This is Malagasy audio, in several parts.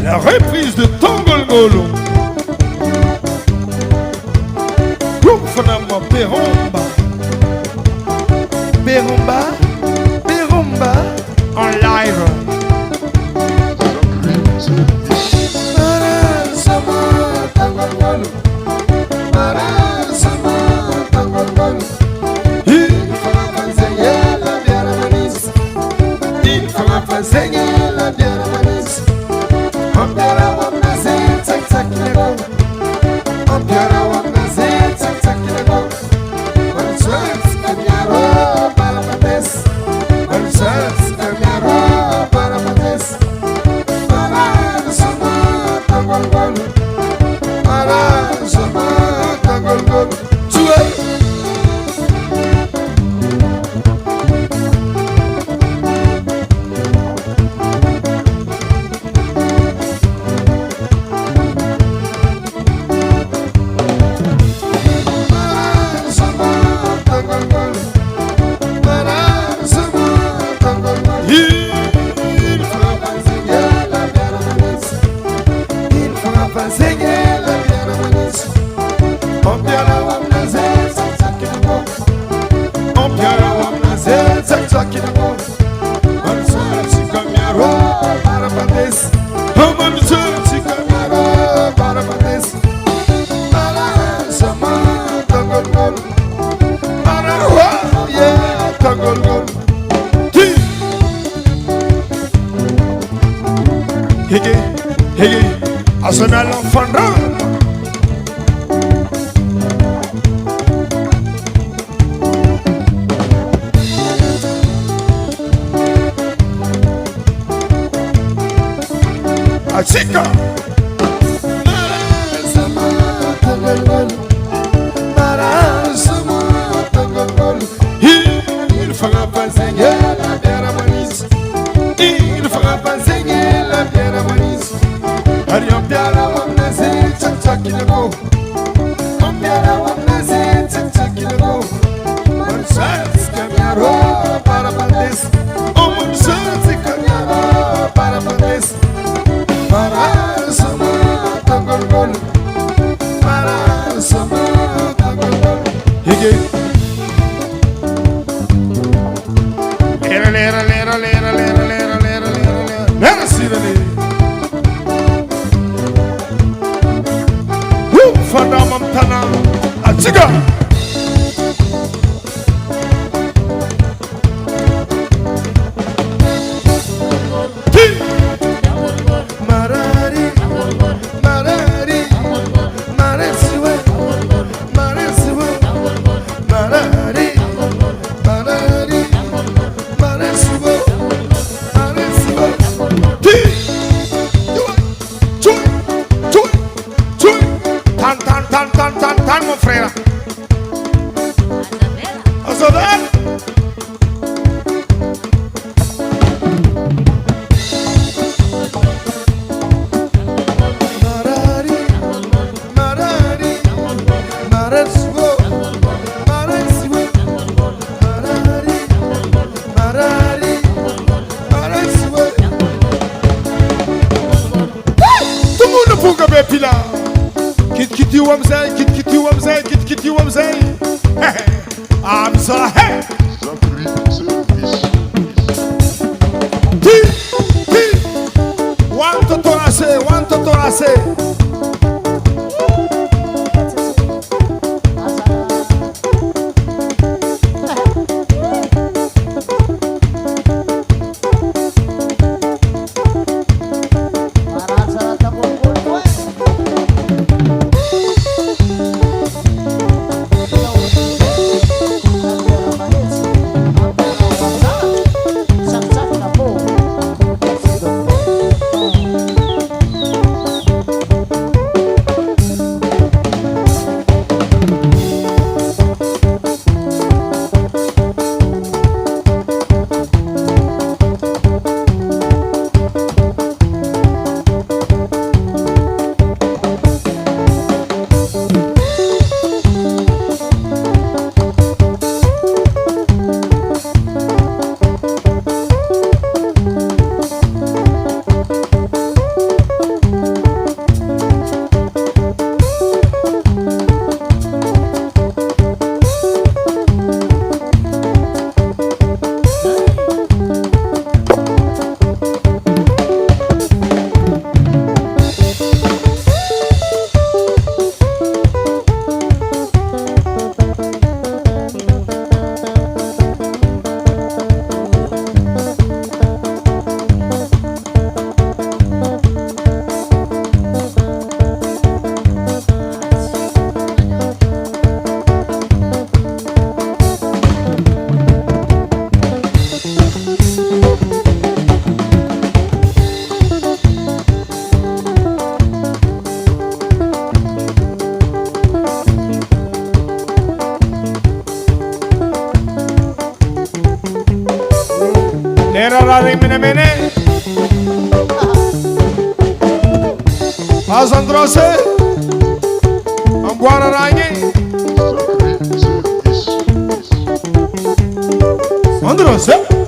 La reprise de Tangolongolo. Groupe FANDRAMA Peromba. Peromba, Peromba en live. Asana l'enfant. Achika. Il fera pas saigner la bière à Moïse. Il fera pas saigner la bière à Moïse. Ariam biara wamnaze chak chak kilego. Am biara wamnaze chak chak kilego. Mansas kanyaro para pandes. Oh mansas kanyaro para pandes. Para sama tangol. Para sama tangol. Hige. Lera. Lera sirale. FANDRAMA Tana Atiga. Tan, mon frère. Azadel. Tout le monde pour que Pila. Kit you wamzay. I'm so hey. One to torase. Era rari mene Azandrose Ambuara rangi Androse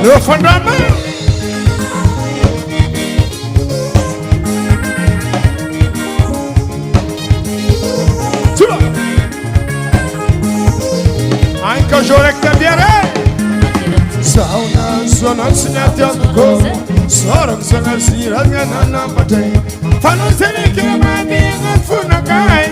No FANDRAMA Anche Jorek cambiare Sauna sono signati a tuco Sono sono siranga nana patay Fano sene che mandi non funa kai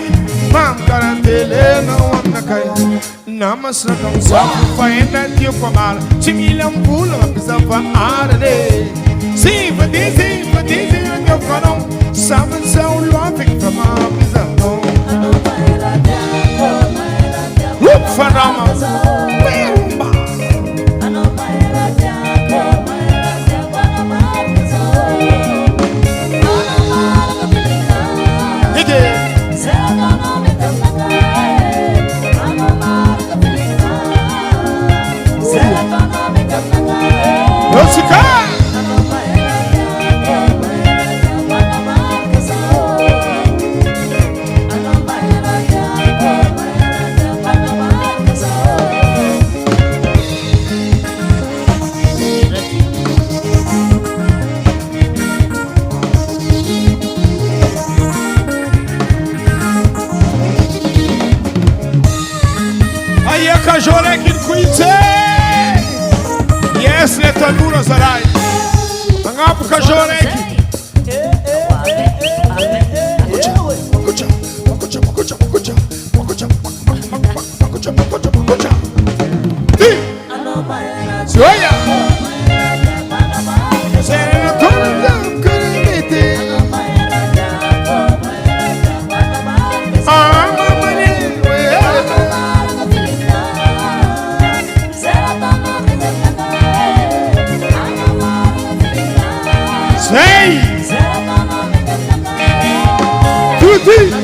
Mam karantele no amna kai Namasna kam sa faenda dio kamal Chimilam pula bisa fa arde Si pati dio kanom Saman sa ulwafik kama bisa no Look FANDRAMA Bimba Rotsaka Ayaka Jorek in Quinte Yes, let the Luna Sarai Angapka Jorek Soya Sei tutti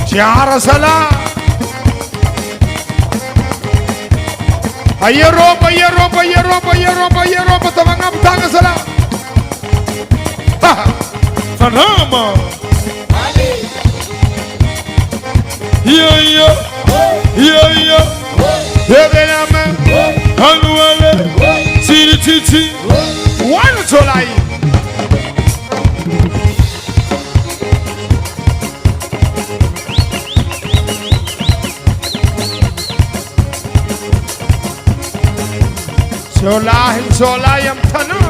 Chiara Sala Europa Tavangam Tanga Sala Fandrama Yo Ebenama Anuale Titi One Solai Sola yam tanan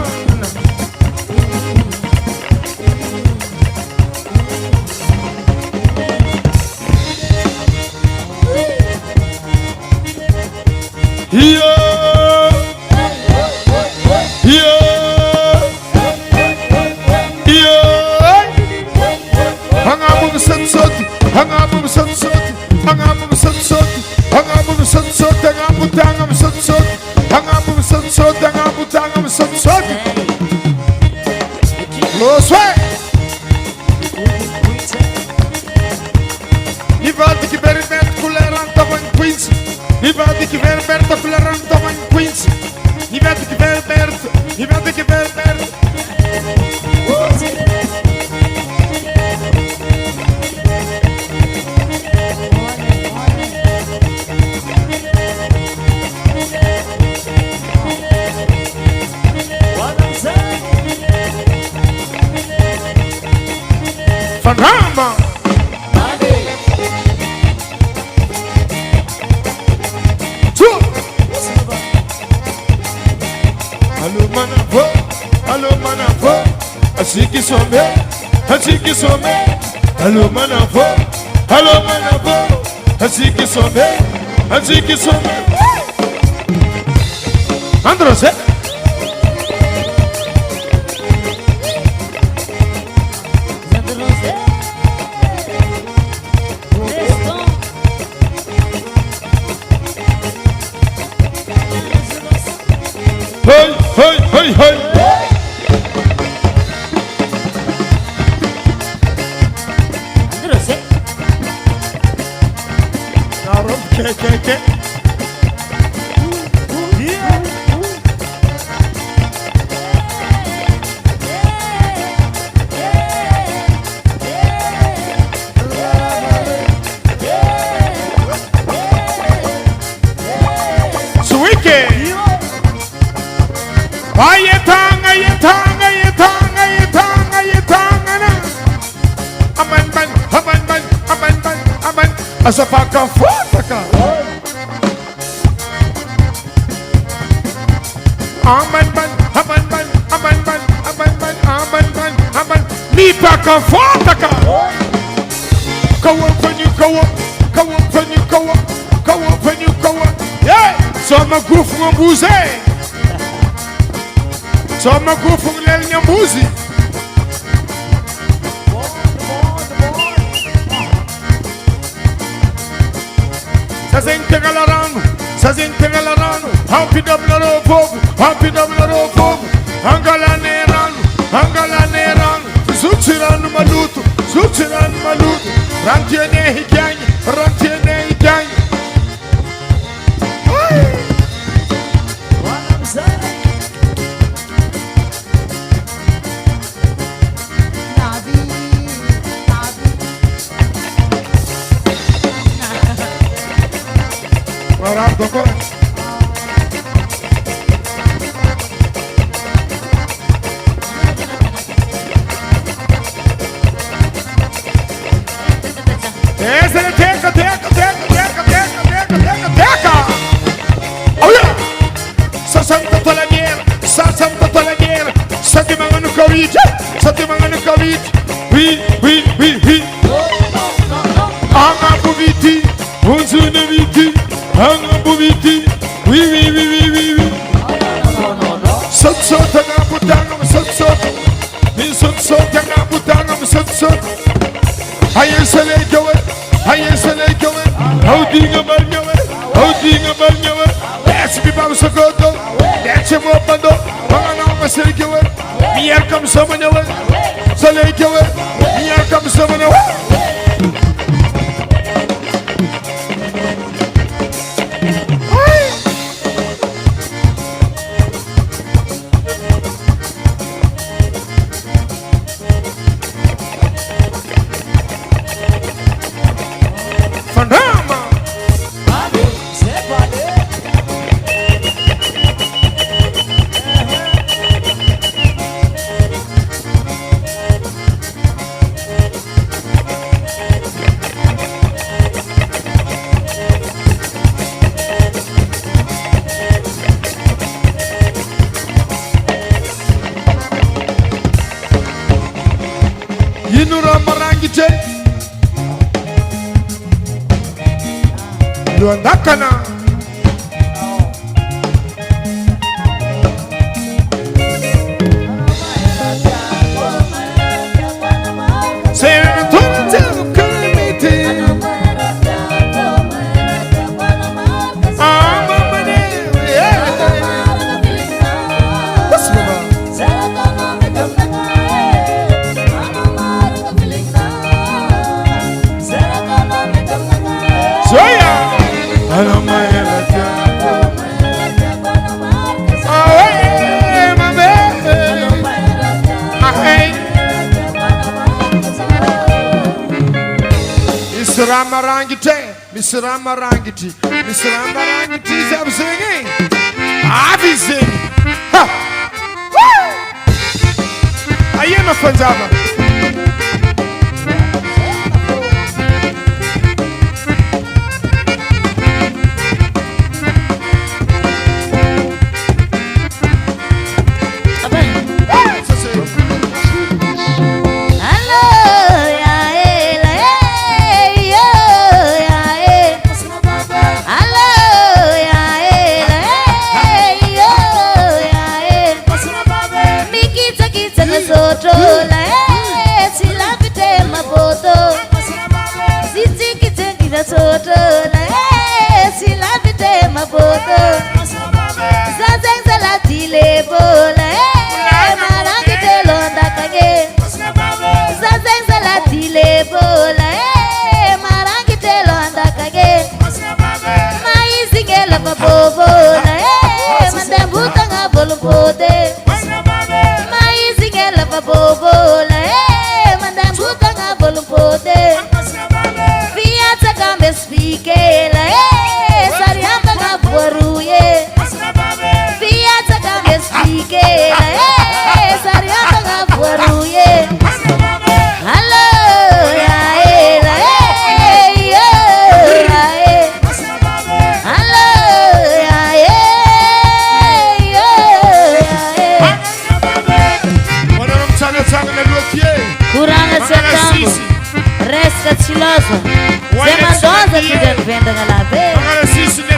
FANDRAMA Allo manavo Asiki some Allo manavo Asiki some Andros Hey Asapaka folaka Aman Nipaka folaka Go up when you go up Yeah Soma gufu mbuze Soma gufu leanja mbuzi Sazintegalarano Happy double fogo Angala nerano Zutirano maluto Rantiene hikyanyi Oui. Angabuviti, unzuneviti, angabuviti. Oui. Sot, angabutangam, sot. so. Hayen sele jowe, hayen sele jowe. How do you marnyawe? How do you marnyawe? Let's be bam sokoto. Let's mo pando. Mangana masele jowe. Mier kam somanyawe. Sele jowe. Mier kam somanyawe. Fandrama. Yinura marangite. Luandakana. Mr. Ramarangiti, Mr. Ramarangiti is up singing. I've singing. I am a Fandrama.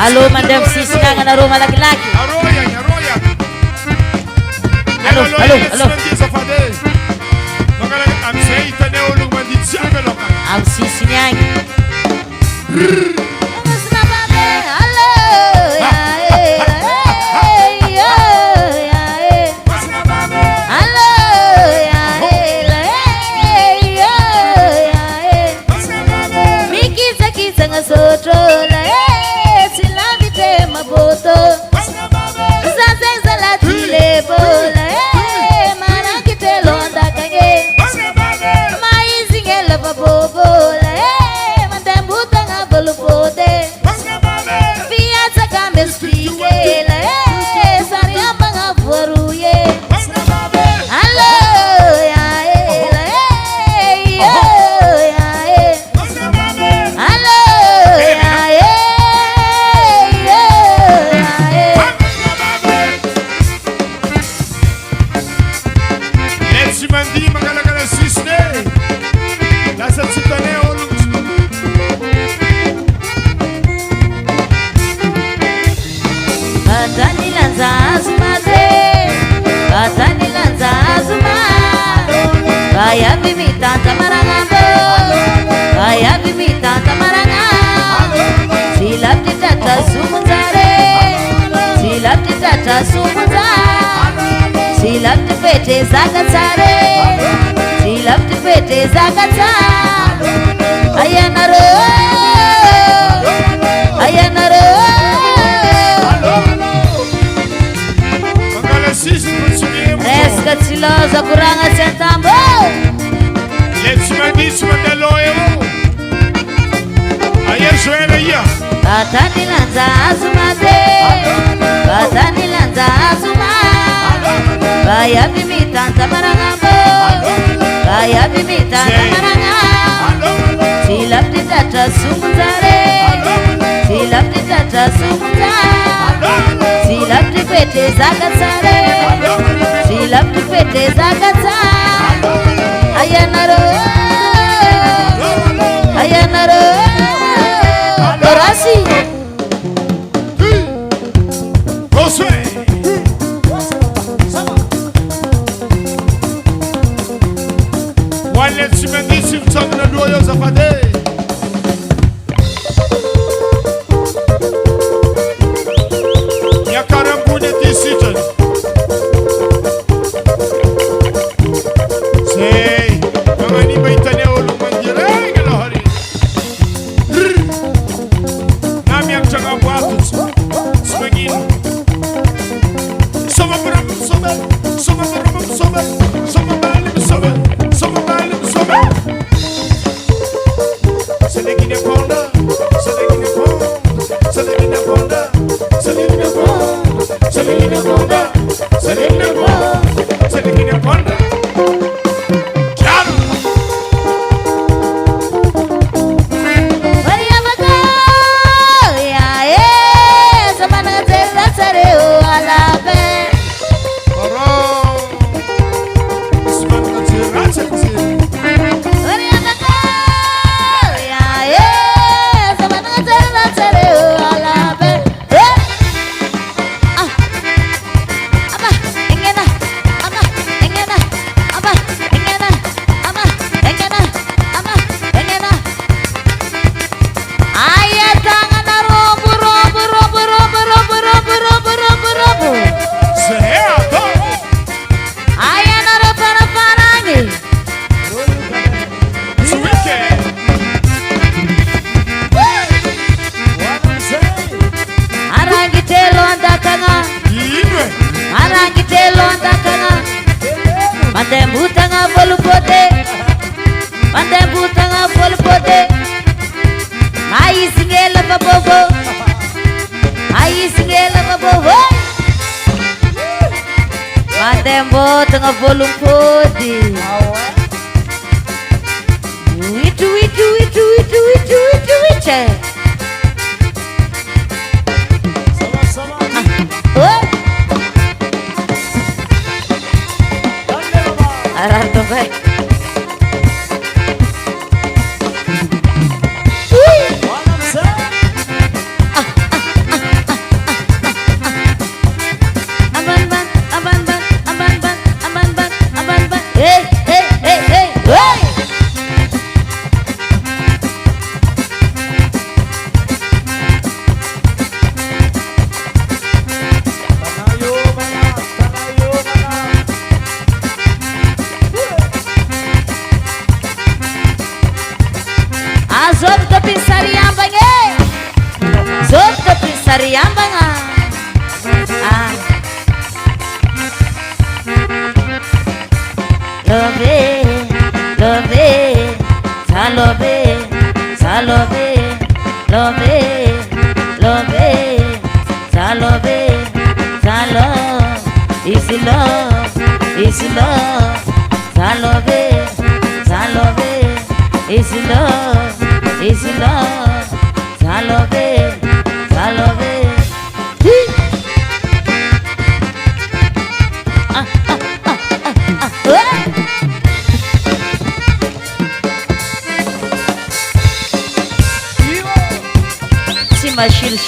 Halo, Madam Sisi nangan na rumah laki-laki. Aroya. Halo. Ang Sisi nyanyi. Kaya mimi tanta mara petezaka tsara tsy lavitry petezaka tsara ayanareo ayanareo resaka tsy loza koragna tsy antambo le tsy manditsy mandalo eo aya joela ia batany lanja azomate batany lanja azoma bayaby mitanta maragnambo bayaby mitanta maragna tsy lavitry tratra somonjare tsy lavitry tratra somonjare tsy lavitry petezaka tsara tsy lavitry petezaka tsara ayanareo ayanareo dorasi wale tsy manditsy mitsangana aloha eo zafady miakary ambony aty sitrany zay magnanimba hitania olo mandiregny alohary na miakatra agnambo ato tsy magnino misoma maramba misoma misoma maramba misoma misoma maly misoma misoma maly misoma saleginy aponda saleginy aponda saleginy aponda saleginy aponda saleginy aponda saleginy aponda saleginy aponda tengah bolong podi itu sama-sama arah tuh baik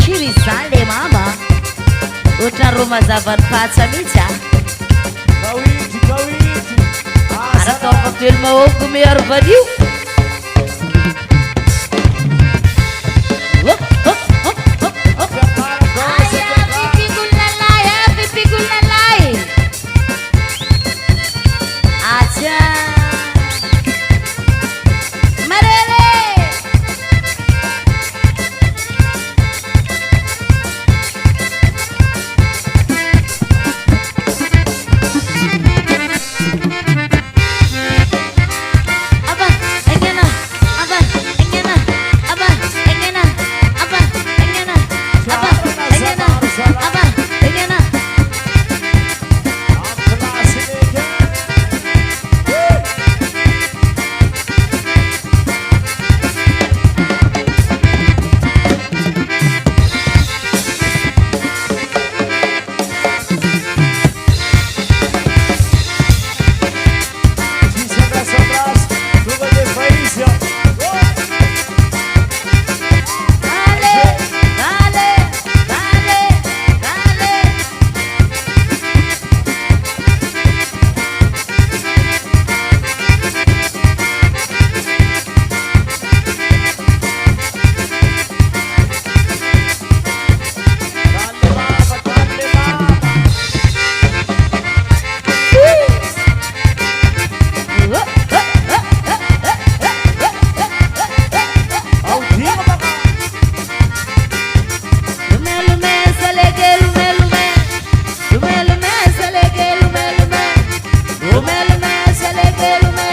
Shiri zale mama Utra rumah zaban paca mica Kawiti Ada toko film aku miar badiu velome